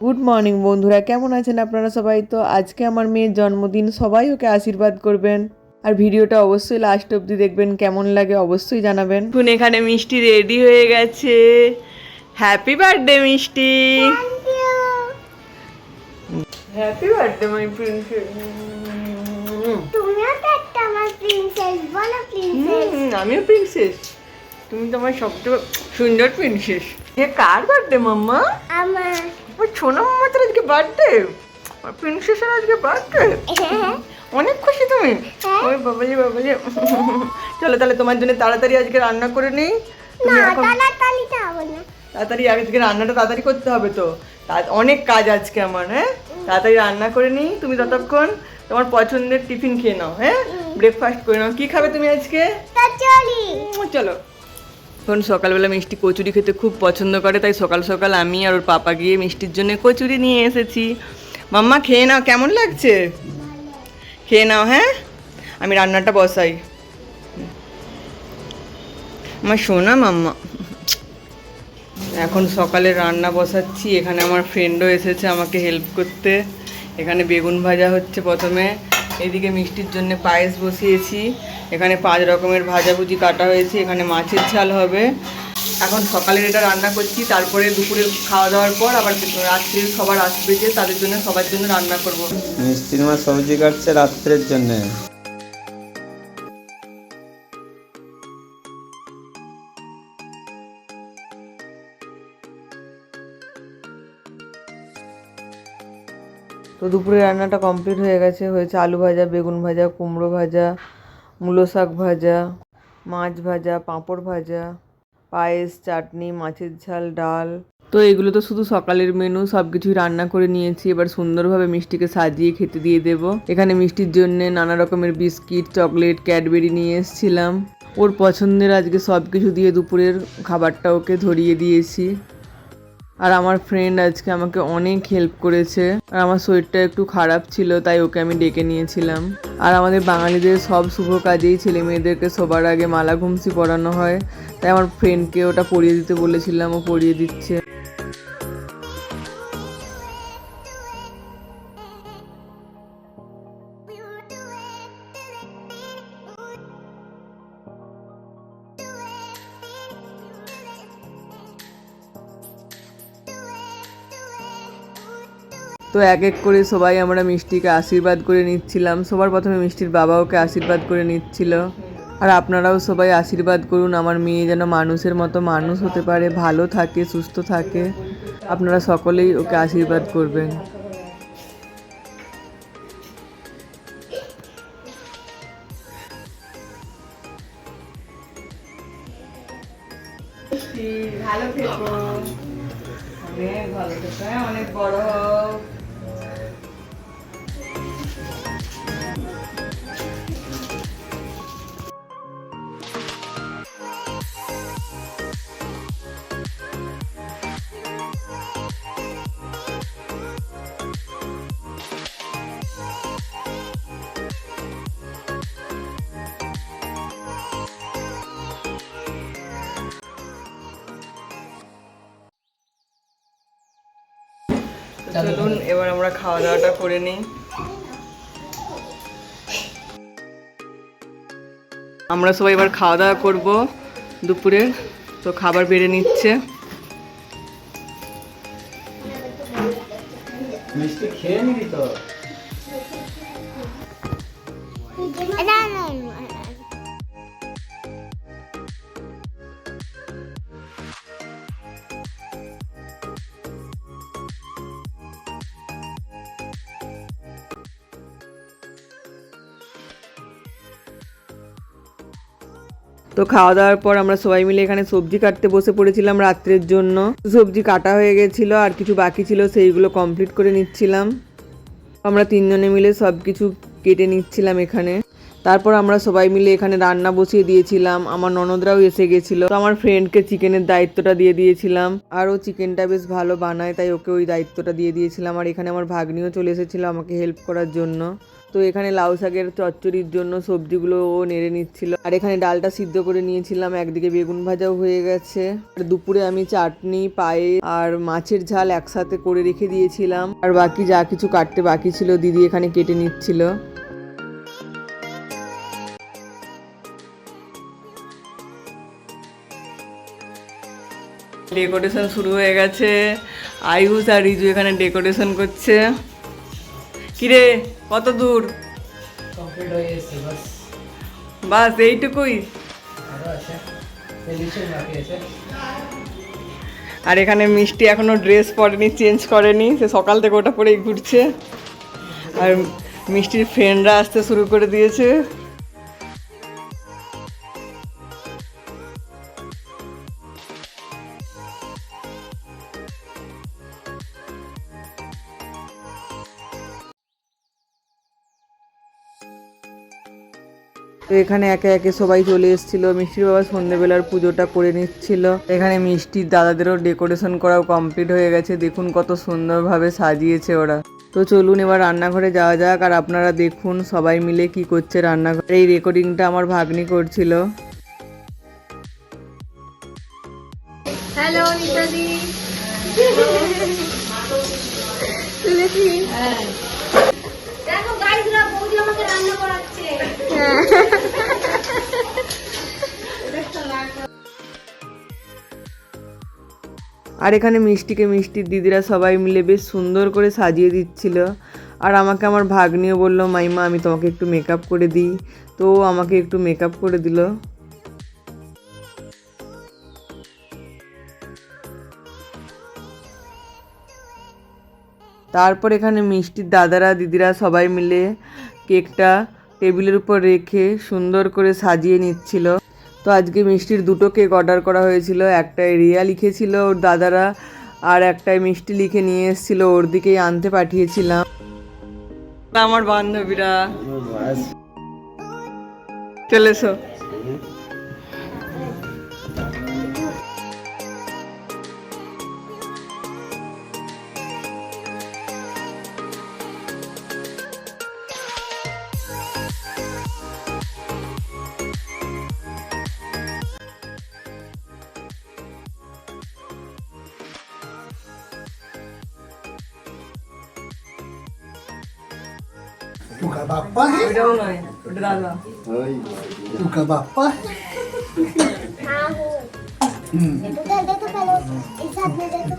Good morning বন্ধুরা, কেমন আছেন আপনারা সবাই? তো আজকে আমার মেয়ের জন্মদিন, সবাই ওকে আশীর্বাদ করবেন আর ভিডিওটা অবশ্যই লাস্ট অবধি দেখবেন, কেমন লাগে অবশ্যই জানাবেন। এখন এখানে মিষ্টি রেডি হয়ে গেছে। হ্যাপি বার্থডে মিষ্টি। Happy birthday my princess. তুমিও তো একটা আমার প্রিন্সেস, বলো প্রিন্সেস। আমিও প্রিন্সেস, তুমি তো আমার সবচেয়ে সুন্দর প্রিন্সেস। এ কার বার্থডে মাম্মা? আমার ওই ছোনা মামার আজকে বার্থডে, প্রিন্সেসের আজকে বার্থডে। অনেক খুশি তুমি? ওই বাবাজি বাবাজি। চলো তাহলে তোমার জন্য তাড়াতাড়ি আজকে রান্না করে নিই। না, তাড়াতাড়িটা হবে না। তাড়াতাড়ি আজকে রান্নাটা তাড়াতাড়ি করতে হবে তো, অনেক কাজ আজকে আমার। হ্যাঁ, তাড়াতাড়ি রান্না করে নিই, তুমি ততক্ষণ তোমার পছন্দের টিফিন খেয়ে নাও। হ্যাঁ, ব্রেকফাস্ট করে নাও। কি খাবে তুমি আজকে? কচুরি। চলো। এখন সকালবেলা মিষ্টি কচুরি খেতে খুব পছন্দ করে, তাই সকাল সকাল আমি আর ওর পাপা গিয়ে মিষ্টির জন্য কচুরি নিয়ে এসেছি। মাম্মা খেয়ে নাও, কেমন লাগছে? খেয়ে নাও। হ্যাঁ, আমি রান্নাটা বসাই। আমার শোনা মাম্মা। এখন সকালে রান্না বসাচ্ছি। এখানে আমার ফ্রেন্ডও এসেছে আমাকে হেল্প করতে। এখানে বেগুন ভাজা হচ্ছে প্রথমে, এদিকে মিষ্টির জন্য পায়েস বসিয়েছি। এখানে 5 রকমের ভাজাভুজি কাটা হয়েছে। এখানে মাছের ঝাল হবে। এখন সকালের এটা রান্না করছি, তারপরে দুপুরে খাওয়া দাওয়ার পর আবার রাত্রে সবার আসবে, যে তাদের জন্য সবার জন্য রান্না করব। মিষ্টির মা সবজি কাটছে রাত্রের জন্য। তো দুপুরে রান্নাটা কমপ্লিট হয়ে গেছে। হয়েছে আলু ভাজা, বেগুন ভাজা, কুমড়ো ভাজা, মূলো শাক ভাজা, মাছ ভাজা, পাঁপড় ভাজা, পায়েস, চাটনি, মাছের ঝাল, ডাল। তো এগুলো তো শুধু সকালের মেনু, সব কিছুই রান্না করে নিয়েছি। এবার সুন্দরভাবে মিষ্টিকে সাজিয়ে খেতে দিয়ে দেবো। এখানে মিষ্টির জন্য নানা রকমের বিস্কিট, চকলেট, ক্যাডবেরি নিয়ে এসেছিলাম। ওর পছন্দের আজকে সব কিছু দিয়ে দুপুরের খাবারটা ওকে ধরিয়ে দিয়েছি। আর আমার ফ্রেন্ড আজকে আমাকে অনেক হেল্প করেছে। আর আমার শরীরটা একটু খারাপ ছিল, তাই ওকে আমি ডেকে নিয়েছিলাম। আর আমাদের বাঙালিদের সব শুভ কাজেই ছেলে মেয়েদেরকে সবার আগে মালা ঘুমসি পরানো হয়, তাই আমার ফ্রেন্ডকে ওটা পরিয়ে দিতে বলেছিলাম, ও পরিয়ে দিচ্ছে। তো এক এক করে সবাই আমরা মিষ্টিকে আশীর্বাদ করে নিচ্ছিলাম। সবার প্রথমে মিষ্টির বাবা ওকে আশীর্বাদ করে নিচ্ছিল। আর আপনারাও সবাই আশীর্বাদ করুন, আমার মেয়ে যেন মানুষের মতো মানুষ হতে পারে, ভালো থাকে, সুস্থ থাকে। আপনারা সকলেই ওকে আশীর্বাদ করবেন। ভালো থেকো, অনেক ভালো থেকো, অনেক বড় হও। চলুন এবার আমরা খাওয়া দাওয়াটা করে নিই। আমরা সবাই এবার খাওয়া দাওয়া করবো দুপুরে। তো খাবার বেড়ে নিচ্ছে। মিষ্টি খেয়ে নিবি তো? না না তো খাওয়া দাওয়ার পর আমরা সবাই মিলে এখানে সবজি কাটতে বসে পড়েছিলাম রাত্রের জন্য। সবজি কাটা হয়ে গেছিলো, আর কিছু বাকি ছিল, সেইগুলো কমপ্লিট করে নিচ্ছিলাম। আমরা 3 জনে মিলে সব কিছু কেটে নিচ্ছিলাম এখানে। তারপর আমরা সবাই মিলে এখানে রান্না বসিয়ে দিয়েছিলাম। আমার ননদরাও এসে গেছিলো, তো আমার ফ্রেন্ডকে চিকেনের দায়িত্বটা দিয়ে দিয়েছিলাম। আর ও চিকেনটা বেশ ভালো বানায়, তাই ওকে ওই দায়িত্বটা দিয়ে দিয়েছিলাম। আর এখানে আমার ভাগ্নিও চলে এসেছিলো আমাকে হেল্প করার জন্য। তো এখানে লাউ শাকের চচ্চড়ির জন্য সবজিগুলো ও নেড়ে নিচ্ছিল। আর এখানে ডালটা সিদ্ধ করে নিয়েছিলাম, একদিকে বেগুন ভাজাও হয়ে গেছে। আর দুপুরে আমি চাটনি, পায়েস আর মাছের ঝাল একসাথে করে রেখে দিয়েছিলাম। আর বাকি যা কিছু কাটতে বাকি ছিল দিদি এখানে কেটে নিচ্ছিল। ডেকোরেশন শুরু হয়ে গেছে। আয়ুষ আর রিজু এখানে ডেকোরেশন করছে। কিরে কত দূর? কমপ্লিট হয়ে গেছে, বাস এইটুকুই? আরো আছে, ফিনিশিং বাকি আছে। আর এখানে মিষ্টি এখনো ড্রেস পরেনি, চেঞ্জ করেনি, সে সকাল থেকে ওটা পরেই ঘুরছে। আর মিষ্টির ফ্রেন্ডরা আসতে শুরু করে দিয়েছে। তো এখানে একে একে সবাই চলে এসেছিল। মিষ্টির বাবা সন্ধ্যেবেলার পুজোটা করে নিচ্ছিল। এখানে মিষ্টির দাদাদেরও ডেকোরেশন করাও কমপ্লিট হয়ে গেছে। দেখুন কত সুন্দরভাবে সাজিয়েছে ওরা। তো চলুন এবার রান্নাঘরে যাওয়া যাক, আর আপনারা দেখুন সবাই মিলে কি করছে রান্নাঘরে। এই রেকর্ডিংটা আমার ভাগ্নি করছিল। হ্যালো নিতাদি। তুলেছি। দেখো গাইসরা, বৌদি আমাকে রান্না করাচ্ছে। আর এখানে মিষ্টিকে মিষ্টির দিদিরা সবাই মিলে বেশ সুন্দর করে সাজিয়ে দিচ্ছিল। আর আমাকে আমার ভাগ্নিও বললো, মাইমা আমি তোমাকে একটু মেকআপ করে দিই। তো আমাকে একটু মেকআপ করে দিল। তারপর এখানে মিষ্টির দাদারা দিদিরা সবাই মিলে কেকটা টেবিলের উপর রেখে সুন্দর করে সাজিয়ে নিচ্ছিল। তো আজকে মিষ্টির দুটো কেক অর্ডার করা হয়েছিল। একটায় রিয়া লিখেছিল ওর দাদারা, আর একটায় মিষ্টি লিখে নিয়ে এসেছিল, ওর দিকেই আনতে পাঠিয়েছিলাম। আমার বান্ধবীরা চলে এসো। तू का बाप्पा है? ওটাও নয়, ওটা দাদা। तू का बाप्पा है? हाँ हूँ। तो कर दे तो पहले इस हाथ में दे तो।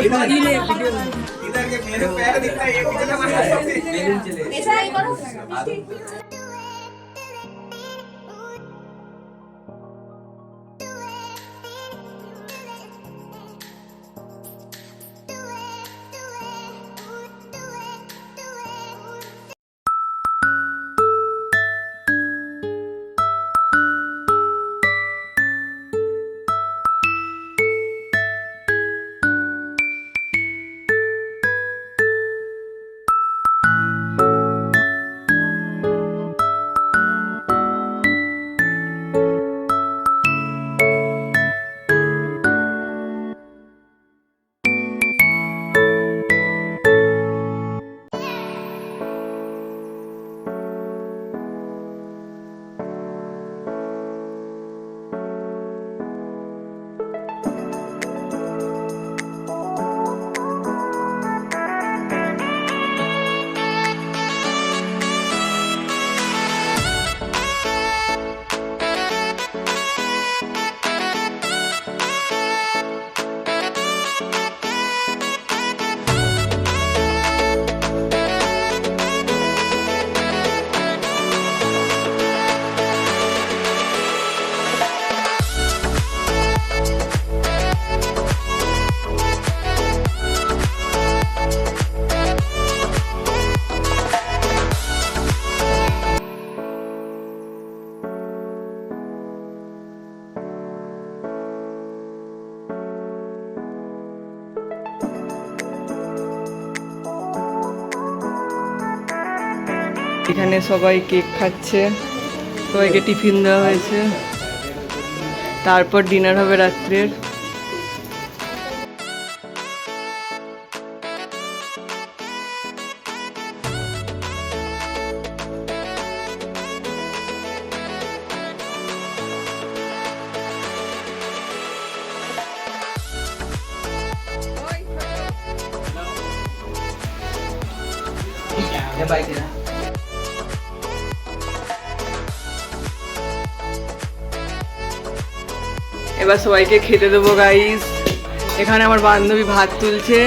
अरे इधर के मेरे पैर दिख रहा है, ये पीछे हमारे ऐसा ही करो। এখানে সবাই কেক খাচ্ছে, সবাইকে টিফিন দেওয়া হয়েছে, তারপর ডিনার হবে রাত্রের। এবার সবাইকে খেতে দেবো গাইস। এখানে আমার বান্ধবী ভাত তুলছে।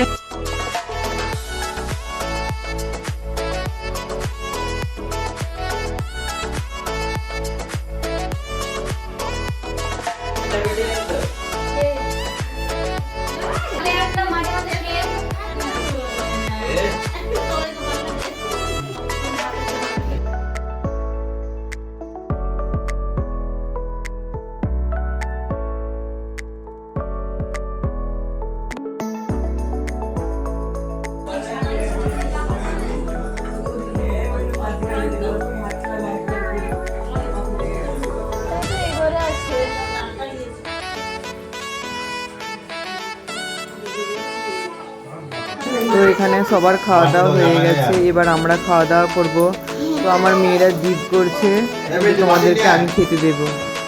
তো এখানে সবার খাওয়া দাওয়া হয়ে গেছে, এবার আমরা খাওয়া দাওয়া করবো। তো আমার মেয়েরা জিদ করছে যে তোমাদেরকে আমি খেতে দেবো,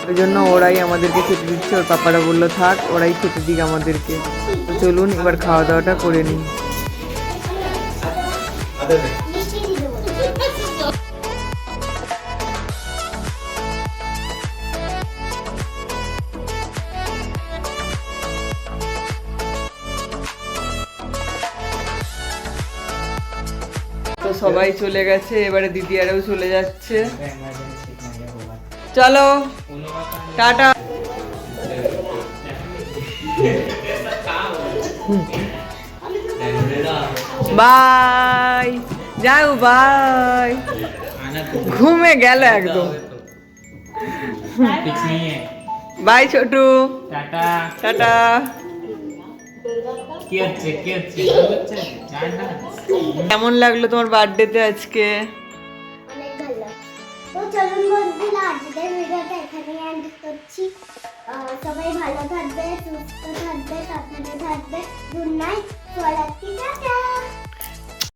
ওই জন্য ওরাই আমাদেরকে খেতে দিচ্ছে। ওর পাপারা বললো থাক, ওরাই খেতে দিক আমাদেরকে। তো চলুন এবার খাওয়া দাওয়াটা করে নিই। তো সবাই চলে গেছে, এবারে দিদিয়ারাও চলে যাচ্ছে। চলো টাটা। বাই, যাও বাই। ঘুমে গেল একদম। বাই ছোটু, টাটা। টাটা। কি হচ্ছে কেমন লাগলো তোমার বার্থডেতে আজকে? অনেক ভালো। তো চলুন বন্ধুরা, আজকের ভিডিওটা এখানেই এন্ড করছি। সবাই ভালো থাকবে, সুস্থ থাকবে, সাবধানে থাকবে। গুড নাইট, শুভরাত্রি, টাটা।